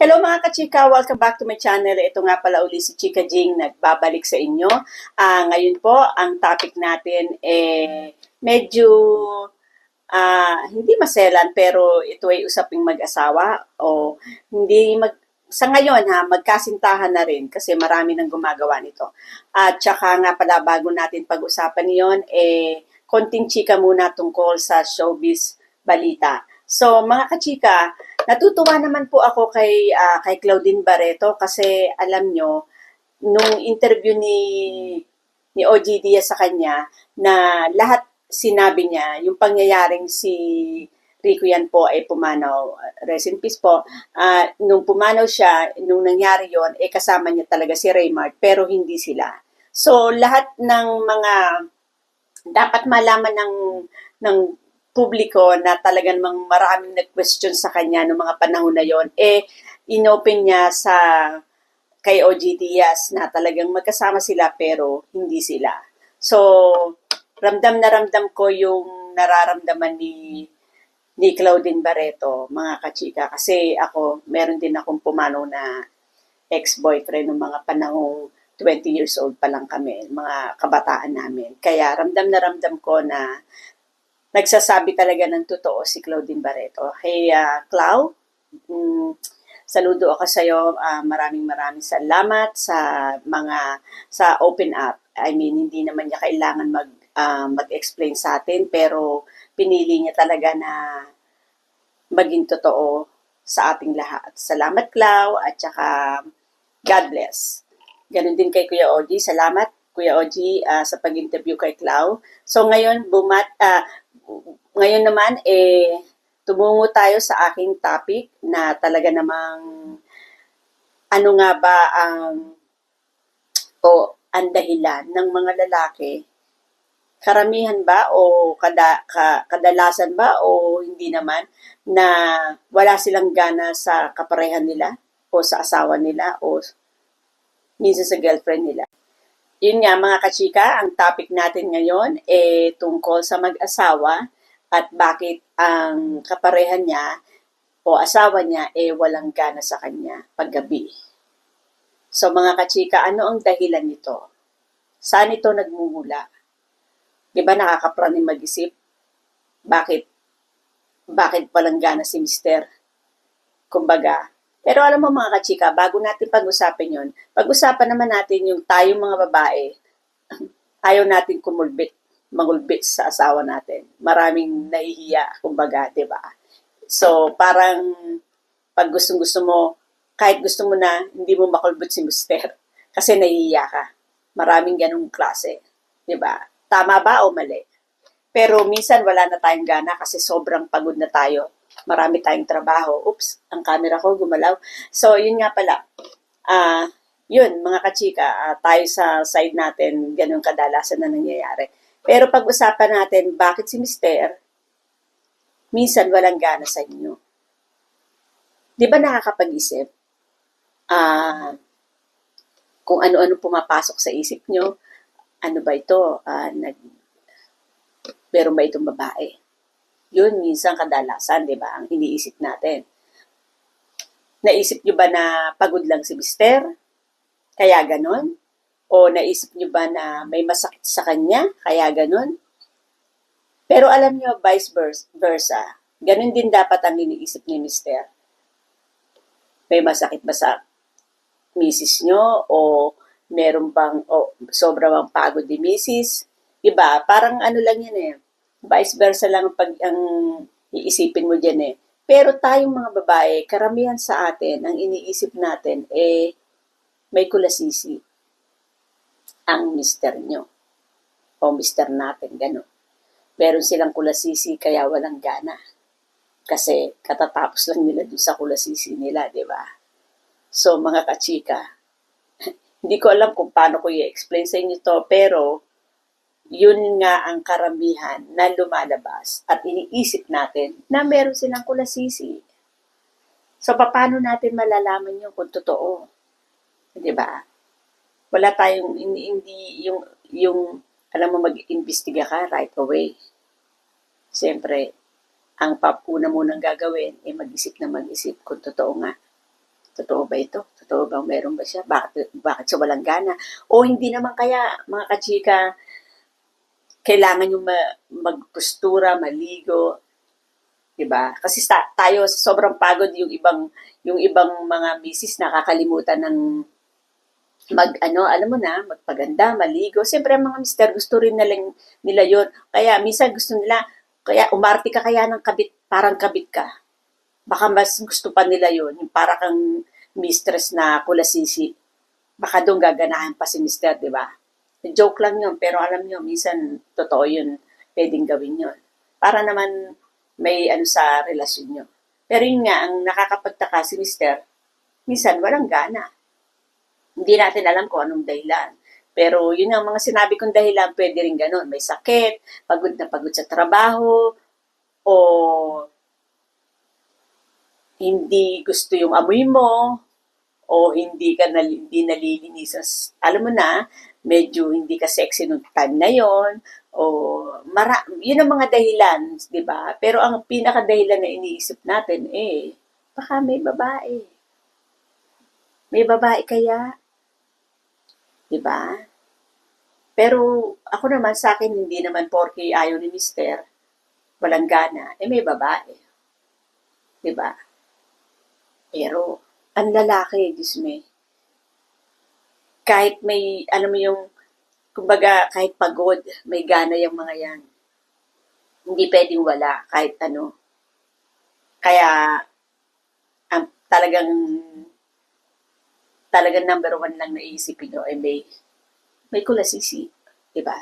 Hello mga kachika, welcome back to my channel. Ito nga pala uli si Chika Jing, nagbabalik sa inyo. Ngayon po, ang topic natin medyo hindi maselan pero ito ay usaping mag-asawa o hindi sa ngayon magkasintahan na rin kasi marami nang gumagawa nito. At saka nga pala bago natin pag-usapan yon konting chika muna tungkol sa showbiz balita. So mga kachika, natutuwa naman po ako kay Claudine Barreto kasi alam nyo, nung interview ni OG Diaz sa kanya na lahat sinabi niya, yung pangyayaring si Rico yan po ay pumanaw, rest in peace po, nung pumanaw siya, nung nangyari yon kasama niya talaga si Raymart pero hindi sila. So lahat ng mga dapat malaman ng publiko na talagang maraming nag-question sa kanya noong mga panahon na yon, inopen niya kay OG Diaz na talagang magkasama sila pero hindi sila. So, ramdam na ramdam ko yung nararamdaman ni Claudine Barreto, mga kachika, kasi ako, meron din akong pumanaw na ex-boyfriend ng mga panahong 20 years old pa lang kami, mga kabataan namin. Kaya ramdam na ramdam ko na nagsasabi talaga ng totoo si Claudine Barreto. Hey, Clau, saludo ako sa iyo. Maraming salamat sa open up. I mean, hindi naman niya kailangan mag-explain sa atin, pero pinili niya talaga na maging totoo sa ating lahat. Salamat, Clau, at saka God bless. Ganun din kay Kuya Ogie. Salamat, Kuya Ogie, sa pag-interview kay Clau. So ngayon, ngayon naman, tumungo tayo sa aking topic na talaga namang ano nga ba ang dahilan ng mga lalaki, karamihan ba o kadalasan ba o hindi naman, na wala silang gana sa kaparehan nila o sa asawa nila o minsan sa girlfriend nila. Yun nga mga kachika, ang topic natin ngayon tungkol sa mag-asawa at bakit ang kaparehan niya o asawa niya walang gana sa kanya paggabi. So mga kachika, ano ang dahilan nito? Saan ito nagmumula? Di ba nakakapraning mag-isip? Bakit walang gana si Mister? Kumbaga, pero alam mo mga kachika, bago natin pag-usapan yon, pag-usapan naman natin yung tayong mga babae, ayaw natin magulbit sa asawa natin. Maraming nahihiya, kumbaga, di ba? So, parang pag gusto mo, kahit gusto mo na, hindi mo makulbit si Mister kasi nahihiya ka. Maraming ganung klase, di ba? Tama ba o mali? Pero minsan wala na tayong gana kasi sobrang pagod na tayo. Marami tayong trabaho. Oops, ang camera ko gumalaw. So, yun nga pala. Yun, mga kachika, tayo sa side natin, ganun kadalasan na nangyayari. Pero pag-usapan natin, bakit si Mister, minsan walang gana sa inyo. Di ba nakakapag-isip? Kung ano-ano pumapasok sa isip nyo, ano ba ito? Meron ba itong babae? Yun, minsan kadalasan, di ba, ang iniisip natin. Naisip nyo ba na pagod lang si Mister? Kaya ganon? O naisip nyo ba na may masakit sa kanya? Kaya ganon? Pero alam nyo, vice versa. Ganon din dapat ang iniisip ni Mister. May masakit ba sa misis nyo? O meron bang, sobrang bang pagod ni misis? Diba? Parang ano lang yan vice versa lang ang iisipin mo dyan Pero tayong mga babae, karamihan sa atin, ang iniisip natin, may kulasisi ang mister nyo. O mister natin, gano'n. Meron silang kulasisi kaya walang gana. Kasi katatapos lang nila dun sa kulasisi nila, di ba? So, mga kachika, hindi ko alam kung paano ko i-explain sa inyo to, pero yun nga ang karamihan na lumalabas at iniisip natin na meron silang kulasisi. So, paano natin malalaman yun kung totoo? Diba? Wala tayong, hindi yung alam mo, mag-imbestiga ka right away. Siyempre, ang una munang gagawin mag-isip na mag-isip kung totoo nga. Totoo ba ito? Totoo bang meron ba siya? Bakit siya walang gana? O hindi naman kaya, mga kachika, kailangan yung magpostura, maligo, 'di ba? Kasi tayo sobrang pagod yung ibang mga misis nakakalimutan ng alam mo na, magpaganda, maligo. Siyempre ang mga mister gusto rin nila 'yon. Kaya minsan gusto nila kaya umarte ka kaya ng kabit, parang kabit ka. Baka mas gusto pa nila 'yon, yung para kang mistress na kulasisi. Baka doon gaganahan pa si mister, 'di ba? Joke lang 'yon, pero alam niyo minsan totoo 'yun. Pwedeng gawin 'yon. Para naman may sa relasyon niyo. Pero yun nga, ang nakakapagtaka si mister, minsan walang gana. Hindi natin alam kung anong dahilan. Pero yun ang mga sinabi kong dahilan, pwede rin ganun. May sakit, pagod na pagod sa trabaho, o hindi gusto yung amoy mo, o hindi nalilinisan. Alam mo na, medyo hindi ka sexy nung time na yon, o yun ang mga dahilan, di ba? Pero ang pinaka-dahilan na iniisip natin, baka may babae. May babae kaya, di ba? Pero ako naman sa akin, hindi naman porke ayaw ni mister, walang gana, may babae. Di ba? Pero, ang lalaki, Diyos me, kahit may, alam mo yung, kumbaga, kahit pagod, may gana yung mga yan. Hindi pwedeng wala, kahit ano. Kaya, ang talagang number one lang naisipin nyo ay may kulasisi. Diba?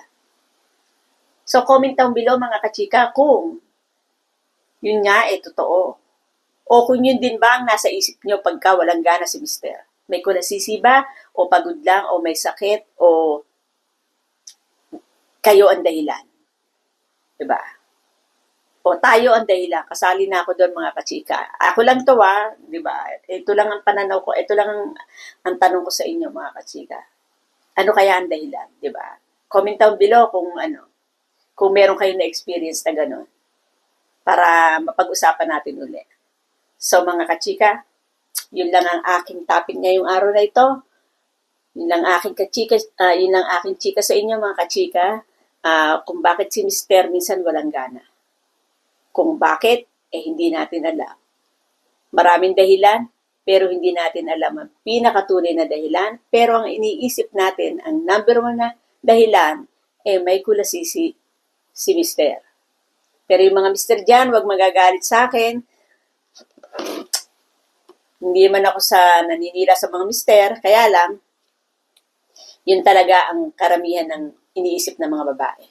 So, comment down below mga kachika kung yun nga totoo. O kung yun din ba ang nasa isip nyo pagka walang gana si mister. May kulasisi ba? O pagod lang? O may sakit? O kayo ang dahilan? Diba? O tayo ang dahilan. Kasali na ako doon mga kachika. Ako lang to diba? Ito lang ang pananaw ko. Ito lang ang tanong ko sa inyo mga kachika. Ano kaya ang dahilan? Diba? Comment down below kung meron kayo na experience na gano'n. Para mapag-usapan natin ulit. So mga kachika, yun lang ang aking topic ngayong araw na ito. Yun lang aking chika sa inyo mga kachika. Kung bakit si mister minsan walang gana. Kung bakit, hindi natin alam. Maraming dahilan, pero hindi natin alam ang pinakatunay na dahilan. Pero ang iniisip natin, ang number one na dahilan, may kulasisi si mister. Pero yung mga mister dyan, huwag magagalit sa akin. Hindi man ako naninira sa mga mister, kaya lang, yun talaga ang karamihan ng iniisip ng mga babae.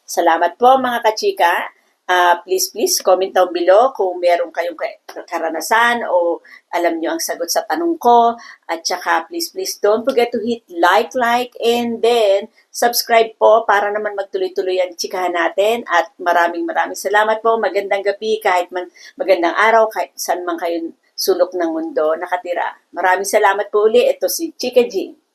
Salamat po mga kachika. Please comment down below kung meron kayong karanasan o alam nyo ang sagot sa tanong ko. At saka please don't forget to hit like, and then subscribe po para naman magtuloy-tuloy ang chikahan natin. At maraming salamat po. Magandang gabi, kahit magandang araw, kahit saan man kayo sulok ng mundo nakatira. Maraming salamat po uli. Ito si Chika Jing.